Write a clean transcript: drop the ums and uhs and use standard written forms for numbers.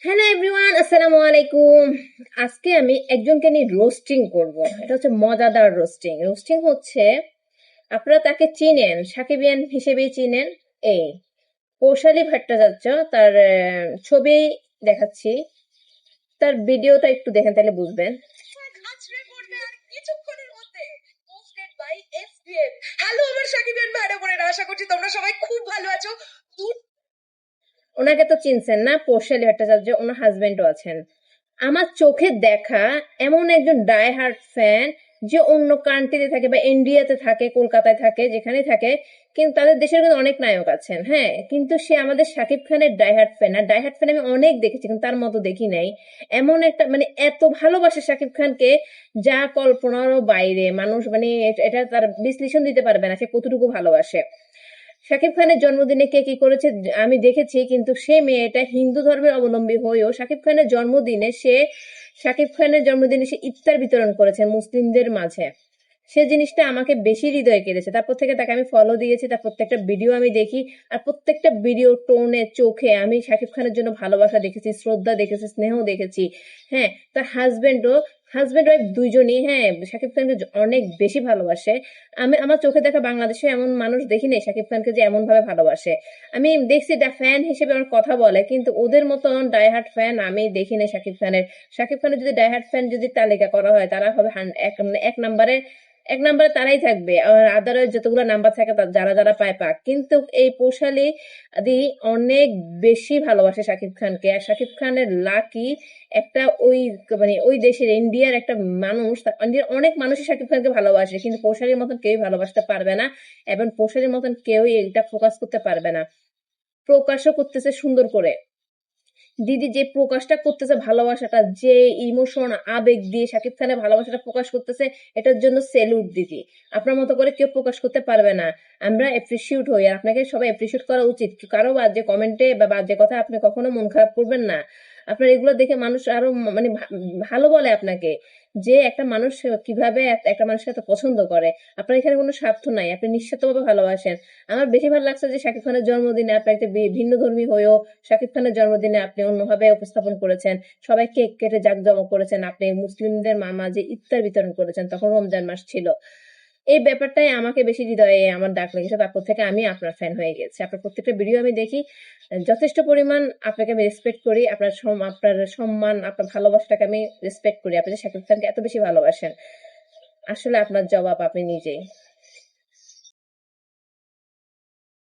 Hello everyone, আসসালামু আলাইকুম। আজকে আমি একজনকে নিয়ে রোস্টিং করব। এটা হচ্ছে মজাদার রোস্টিং। রোস্টিং হচ্ছে, আপনারা তাকে চিনেন, সাকিবিয়ান হিসেবেই চিনেন। এই কৌশালী ভট্টাচার্য, তার ছবি দেখাচ্ছি, তার ভিডিওটা একটু দেখেন তাহলে বুঝবেন। হ্যালো আমার সাকিবিয়ান ভাইরা বোনেরা, আশা করছি তোমরা সবাই খুব ভালো আছো। ওনাকে তো চিনছেন না, কৌশালী ভট্টাচার্য, ওনার হাজবেন্ডও আছেন। আমার চোখে দেখা এমন একজন ডাই হার্ট ফ্যান, যে অন্য কান্ট্রিতে থাকে বা ইন্ডিয়াতে থাকে, কলকাতায় থাকে, যেখানে থাকে, কিন্তু তাদের দেশের কিন্তু অনেক নায়ক আছেন, হ্যাঁ, কিন্তু সে আমাদের শাকিব খানের ডাই হার্ট ফ্যান। আর ডাই হার্ট ফ্যান আমি অনেক দেখেছি, কিন্তু তার মতো দেখি নাই। এমন একটা মানে এত ভালোবাসে শাকিব খানকে, যা কল্পনারও বাইরে। মানুষ মানে এটা তার বিশ্লেষণ দিতে পারবে না সে কতটুকু ভালোবাসে। শাকিব খানের জন্মদিনে কে কি করেছে আমি দেখেছি, কিন্তু সে মেয়েটা হিন্দু ধর্মের অবলম্বী হয়েও শাকিব খানের জন্মদিনে সে ইফতার বিতরণ করেছে মুসলিমদের মাঝে। সে জিনিসটা আমাকে বেশি হৃদয়ে কেড়েছে। তারপর থেকে তাকে আমি ফলো দিয়েছি, তার প্রত্যেকটা ভিডিও আমি দেখি। আর প্রত্যেকটা ভিডিও টোনে, চোখে আমি শাকিব খানের জন্য ভালোবাসা দেখেছি, শ্রদ্ধা দেখেছি, স্নেহ দেখেছি। হ্যাঁ, তার হাজবেন্ড ওয়াইফ দুইজনই, হ্যাঁ, শাকিব খানকে অনেক বেশি ভালোবাসে। আমি আমার চোখে দেখা বাংলাদেশে এমন মানুষ দেখি নাই শাকিব খানকে যে এমন ভাবে ভালোবাসে। আমি দেখছি ফ্যান হিসেবে আমার কথা বলে, কিন্তু ওদের মতন ডাইহার্ট ফ্যান আমি দেখি নাই শাকিব খানের। শাকিব খানের যদি ডাইহার্ট ফ্যান যদি তালিকা করা হয়, তারা হবে এক নম্বরে তারাই থাকবে। আর আদারের যতগুলো নাম্বার থাকে যারা যারা পায় পাক, কিন্তু এই পৌশালী আদি অনেক বেশি ভালোবাসে শাকিব খানকে। আর শাকিব খানের লাকি একটা ওই দেশের ইন্ডিয়ার একটা মানুষ, ইন্ডিয়ার অনেক মানুষই শাকিব খানকে ভালোবাসে, কিন্তু পৌশালীর মতন কেউই ভালোবাসতে পারবে না, এবং পৌশালীর মতন কেউই এটা ফোকাস করতে পারবে না। প্রকাশও করতেছে সুন্দর করে। দিদি যে প্রকাশটা করতেছে, ভালোবাসাটা, যে ইমোশন আবেগ দিয়ে শাকিব খানের ভালোবাসাটা প্রকাশ করতেছে, এটার জন্য সেলুট দিদি। আপনার মতো করে কেউ প্রকাশ করতে পারবে না। আমরা অ্যাপ্রিসিয়েট হই, আর আপনাকে সবাই অ্যাপ্রিসিয়েট করা উচিত। কারো বাজে কমেন্টে বা বাজে কথা আপনি কখনো মন খারাপ করবেন না। আপনার এগুলো দেখে মানুষ আরো মানে ভালো বলে আপনাকে, যে একটা মানুষ কিভাবে একটা মানুষকে এত পছন্দ করে। আপনার এখানে কোনো স্বার্থ নাই, আপনি নিঃস্বার্থভাবে ভালোবাসেন। আমার বেশি ভালো লাগছে যে শাকিব খানের জন্মদিনে আপনি একটা ভিন্ন ধর্মী হয়েও শাকিব খানের জন্মদিনে আপনি অন্যভাবে উপস্থাপন করেছেন। সবাই কেক কেটে জাঁকজমক করেছেন, আপনি মুসলিমদের মাঝে ইফতার বিতরণ করেছেন, তখন রমজান মাস ছিল। এই ব্যাপারটাই আমাকে বেশি হৃদয়ে আমার দাগ লেগেছে। তারপর থেকে আমি আপনার ফ্যান হয়ে গেছি। আপনার প্রত্যেকটা ভিডিও আমি দেখি, যথেষ্ট পরিমাণ আপনাকে আমি রেসপেক্ট করি। আপনার সম্মান, আপনার ভালোবাসাটাকে আমি রেসপেক্ট করি। আপনি যে শাকিব খানকে এত বেশি ভালোবাসেন, আসলে আপনার জবাব আপনি নিজেই।